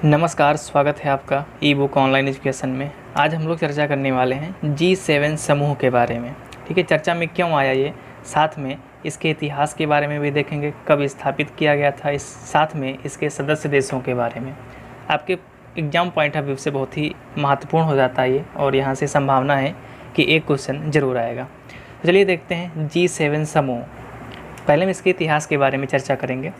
नमस्कार, स्वागत है आपका ई बुक ऑनलाइन एजुकेशन में। आज हम लोग चर्चा करने वाले हैं G7 समूह के बारे में। ठीक है, चर्चा में क्यों आया ये, साथ में इसके इतिहास के बारे में भी देखेंगे, कब स्थापित किया गया था, इस साथ में इसके सदस्य देशों के बारे में। आपके एग्जाम पॉइंट ऑफ व्यू से बहुत ही महत्वपूर्ण हो जाता है ये, और यहाँ से संभावना है कि एक क्वेश्चन ज़रूर आएगा। तो चलिए देखते हैं G7 समूह। पहले हम इसके इतिहास के बारे में चर्चा करेंगे।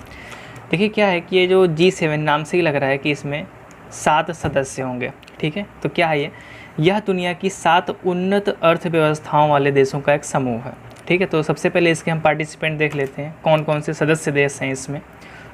देखिए क्या है कि ये जो G7 नाम से ही लग रहा है कि इसमें 7 सदस्य होंगे। ठीक है, तो क्या है ये, यह दुनिया की 7 उन्नत अर्थव्यवस्थाओं वाले देशों का एक समूह है। ठीक है, तो सबसे पहले इसके हम पार्टिसिपेंट देख लेते हैं, कौन कौन से सदस्य देश हैं इसमें।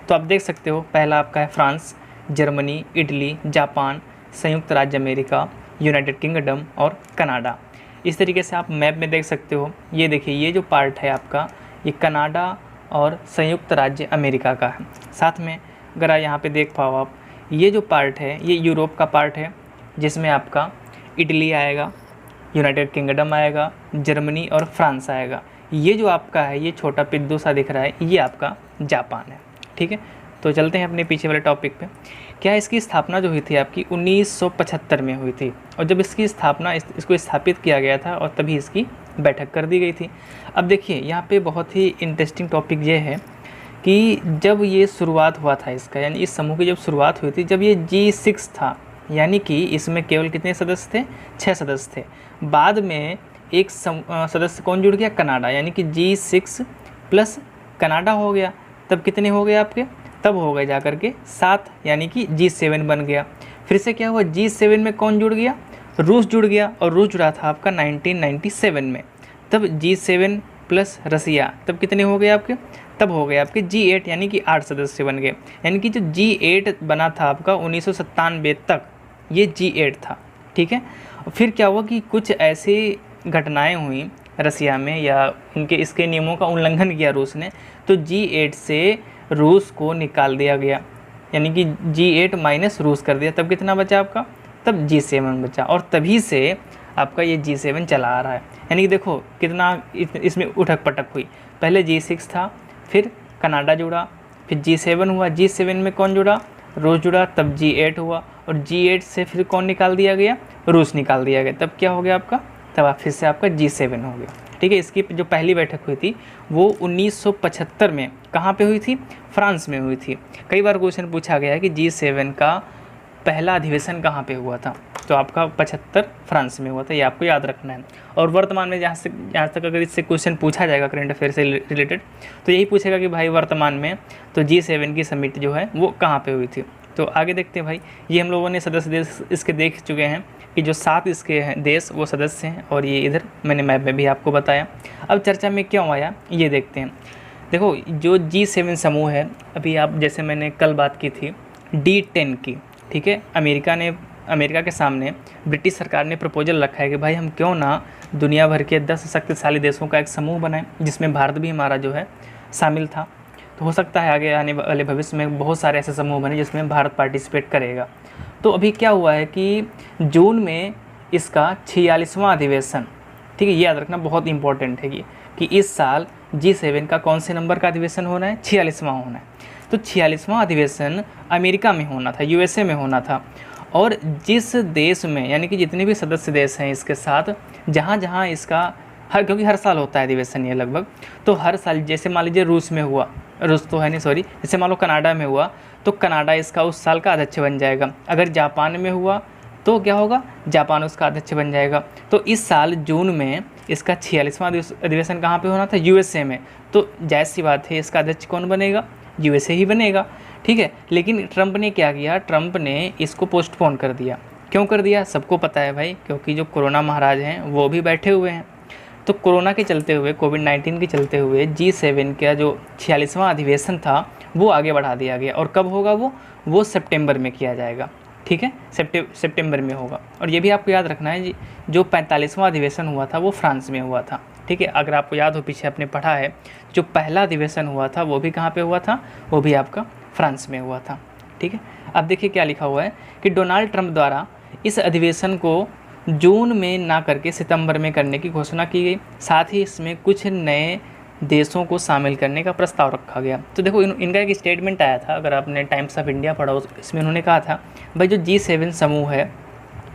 तो आप देख सकते हो, पहला आपका है फ्रांस, जर्मनी, इटली, जापान, संयुक्त राज्य अमेरिका, यूनाइटेड किंगडम और कनाडा। इस तरीके से आप मैप में देख सकते हो। ये देखिए, ये जो पार्ट है आपका, ये कनाडा और संयुक्त राज्य अमेरिका का है। साथ में अगर यहाँ पे देख पाओ आप, ये जो पार्ट है ये यूरोप का पार्ट है, जिसमें आपका इटली आएगा, यूनाइटेड किंगडम आएगा, जर्मनी और फ्रांस आएगा। ये जो आपका है, ये छोटा पिद्दू सा दिख रहा है, ये आपका जापान है। ठीक है, तो चलते हैं अपने पीछे वाले टॉपिक पे। क्या इसकी स्थापना जो हुई थी आपकी 1975 में हुई थी, और जब इसकी स्थापना इसको स्थापित किया गया था और तभी इसकी बैठक कर दी गई थी। अब देखिए यहाँ पे बहुत ही इंटरेस्टिंग टॉपिक ये है कि जब ये शुरुआत हुआ था इसका, यानी इस समूह की जब शुरुआत हुई थी, जब ये G6 था, यानी कि इसमें केवल कितने सदस्य थे, 6 सदस्य थे। बाद में एक सदस्य कौन जुड़ गया, कनाडा, यानी कि G6 प्लस कनाडा हो गया। तब कितने हो गए आपके, तब हो गए जा कर के 7, यानी कि G7 बन गया। फिर से क्या हुआ, G7 में कौन जुड़ गया, रूस जुड़ गया, और रूस जुड़ा था आपका 1997 में। तब G7 प्लस रसिया, तब कितने हो गए आपके, तब हो गए आपके G8, यानी कि 8 सदस्य बन गए। यानी कि जो G8 बना था आपका 1997 तक, ये G8 था। ठीक है, फिर क्या हुआ कि कुछ ऐसी घटनाएं हुई रसिया में, या इसके नियमों का उल्लंघन किया रूस ने, तो G8 से रूस को निकाल दिया गया, यानी कि G8 माइनस रूस कर दिया। तब कितना बचा आपका, तब G7 बचा, और तभी से आपका ये G7 चला आ रहा है। यानी कि देखो कितना इसमें उठक पटक हुई। पहले G6 था, फिर कनाडा जुड़ा, फिर G7 हुआ, G7 में कौन जुड़ा, रूस जुड़ा, तब G8 हुआ, और G8 से फिर कौन निकाल दिया गया, रूस निकाल दिया गया। तब क्या हो गया आपका, तब फिर से आपका G7 हो गया। ठीक है, इसकी जो पहली बैठक हुई थी वो 1975 में कहाँ पे हुई थी, फ्रांस में हुई थी। कई बार क्वेश्चन पूछा गया है कि G7 का पहला अधिवेशन कहाँ पे हुआ था, तो आपका 75 फ्रांस में हुआ था, ये आपको याद रखना है। और वर्तमान में जहाँ तक अगर इससे क्वेश्चन पूछा जाएगा करंट अफेयर से रिलेटेड, तो यही पूछेगा कि भाई वर्तमान में तो G7 की समिट जो है वो कहाँ पे हुई थी। तो आगे देखते हैं भाई, ये हम लोगों ने सदस्य देश इसके देख चुके हैं कि जो 7 इसके हैं देश वो सदस्य हैं, और ये इधर मैंने मैप में भी आपको बताया। अब चर्चा में क्यों आया ये देखते हैं। देखो जो G7 समूह है, अभी आप जैसे मैंने कल बात की थी D10 की, ठीक है, अमेरिका के सामने ब्रिटिश सरकार ने प्रपोजल रखा है कि भाई हम क्यों ना दुनिया भर के 10 शक्तिशाली देशों का एक समूह बनाएं, जिसमें भारत भी हमारा जो है शामिल था। तो हो सकता है आगे आने वाले भविष्य में बहुत सारे ऐसे समूह बने जिसमें भारत पार्टिसिपेट करेगा। तो अभी क्या हुआ है कि जून में इसका 46वां अधिवेशन, ठीक है, ये याद रखना बहुत इंपॉर्टेंट है कि इस साल G7 का कौन से नंबर का अधिवेशन होना है, 46वां होना है। तो 46वां अधिवेशन अमेरिका में होना था, USA में होना था। और जिस देश में, यानी कि जितने भी सदस्य देश हैं इसके साथ, जहाँ जहाँ इसका क्योंकि हर साल होता है अधिवेशन ये लगभग, तो हर साल जैसे मान लीजिए रूस में हुआ, रूस तो है नहीं सॉरी, जैसे मान लो कनाडा में हुआ, तो कनाडा इसका उस साल का अध्यक्ष बन जाएगा। अगर जापान में हुआ तो क्या होगा, जापान उसका अध्यक्ष बन जाएगा। तो इस साल जून में इसका 46वां अधिवेशन कहाँ पे होना था, USA में। तो जायज़ सी बात है, इसका अध्यक्ष कौन बनेगा, USA ही बनेगा। ठीक है, लेकिन ट्रंप ने क्या किया, ट्रंप ने इसको पोस्टपोन कर दिया। क्यों कर दिया, सबको पता है भाई, क्योंकि जो कोरोना महाराज हैं वो भी बैठे हुए हैं। तो कोरोना के चलते हुए, कोविड-19 के चलते हुए G7 का जो 46वां अधिवेशन था वो आगे बढ़ा दिया गया। और कब होगा वो सितंबर में किया जाएगा। ठीक है, सितंबर में होगा। और ये भी आपको याद रखना है जी, जो 45वां अधिवेशन हुआ था वो फ्रांस में हुआ था। ठीक है, अगर आपको याद हो, पीछे आपने पढ़ा है, जो पहला अधिवेशन हुआ था वो भी कहाँ पे हुआ था, वो भी आपका फ्रांस में हुआ था। ठीक है, अब देखिए क्या लिखा हुआ है कि डोनाल्ड ट्रंप द्वारा इस अधिवेशन को जून में ना करके सितंबर में करने की घोषणा की गई। साथ ही इसमें कुछ नए देशों को शामिल करने का प्रस्ताव रखा गया। तो देखो इनका एक स्टेटमेंट आया था, अगर आपने टाइम्स ऑफ इंडिया पढ़ा हो, इसमें उन्होंने कहा था भाई जो G7 समूह है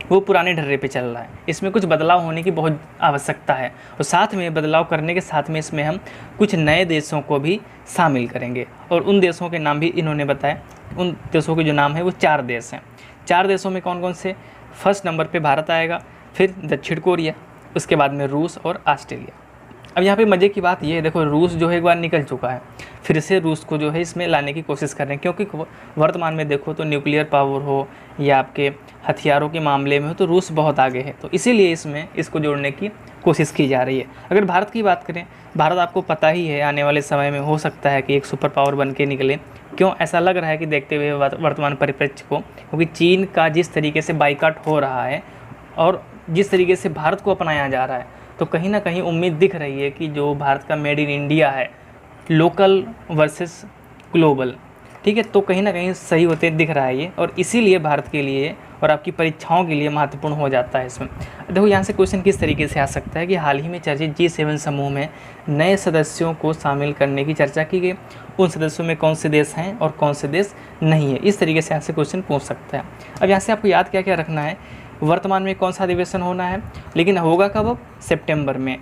वो पुराने ढर्रे पे चल रहा है, इसमें कुछ बदलाव होने की बहुत आवश्यकता है, और साथ में बदलाव करने के साथ में इसमें हम कुछ नए देशों को भी शामिल करेंगे। और उन देशों के नाम भी इन्होंने बताए, उन देशों के जो नाम है वो 4 देश हैं। 4 देशों में कौन कौन से? फर्स्ट नंबर पे भारत आएगा, फिर दक्षिण कोरिया, उसके बाद में रूस और ऑस्ट्रेलिया। अब यहाँ पे मज़े की बात ये है, देखो रूस जो है एक बार निकल चुका है, फिर से रूस को जो है इसमें लाने की कोशिश कर रहे हैं, क्योंकि वर्तमान में देखो तो न्यूक्लियर पावर हो या आपके हथियारों के मामले में हो तो रूस बहुत आगे है, तो इसीलिए इसमें इसको जोड़ने की कोशिश की जा रही है। अगर भारत की बात करें, भारत आपको पता ही है आने वाले समय में हो सकता है कि एक सुपर पावर बन के निकले। क्यों ऐसा लग रहा है कि देखते हुए वर्तमान परिप्रेक्ष्य को, क्योंकि चीन का जिस तरीके से बाइकाट हो रहा है और जिस तरीके से भारत को अपनाया जा रहा है, तो कहीं ना कहीं उम्मीद दिख रही है कि जो भारत का मेड इन इंडिया है, लोकल वर्सेस ग्लोबल, ठीक है, तो कहीं ना कहीं सही होते दिख रहा है ये, और इसीलिए भारत के लिए और आपकी परीक्षाओं के लिए महत्वपूर्ण हो जाता है इसमें। देखो यहाँ से क्वेश्चन किस तरीके से आ सकता है कि हाल ही में चर्चित G7 समूह में नए सदस्यों को शामिल करने की चर्चा की गई, उन सदस्यों में कौन से देश हैं और कौन से देश नहीं है, इस तरीके से यहाँ से क्वेश्चन पूछ सकता है। अब यहाँ से आपको याद क्या क्या रखना है, वर्तमान में कौन सा अधिवेशन होना है, लेकिन होगा कब? अब सितंबर में।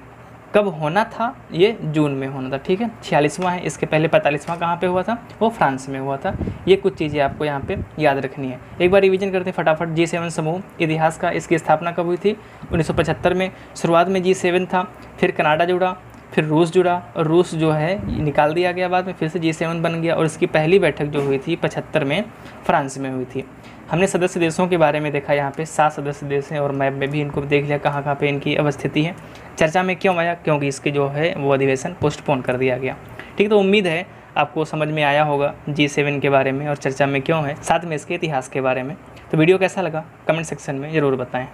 कब होना था? ये जून में होना था, ठीक है, 46वां है। इसके पहले 45वां कहाँ पे हुआ था? वो फ्रांस में हुआ था। ये कुछ चीज़ें आपको यहाँ पे याद रखनी है। एक बार रिवीजन करते हैं फटाफट। G7 समूह इतिहास का, इसकी स्थापना कब हुई थी? 1975 में। शुरुआत में G7 था, फिर कनाडा जुड़ा, फिर रूस जुड़ा, और रूस जो है निकाल दिया गया बाद में, फिर से G7 बन गया, और इसकी पहली बैठक जो हुई थी 75 में फ्रांस में हुई थी। हमने सदस्य देशों के बारे में देखा, यहाँ पे 7 सदस्य देश हैं, और मैप में भी इनको देख लिया कहाँ कहाँ पे इनकी अवस्थिति है। चर्चा में क्यों आया? क्योंकि इसके जो है वो अधिवेशन पोस्टपोन कर दिया गया, ठीक। तो उम्मीद है आपको समझ में आया होगा G7 के बारे में और चर्चा में क्यों है, साथ में इसके इतिहास के बारे में। तो वीडियो कैसा लगा कमेंट सेक्शन में ज़रूर बताएँ।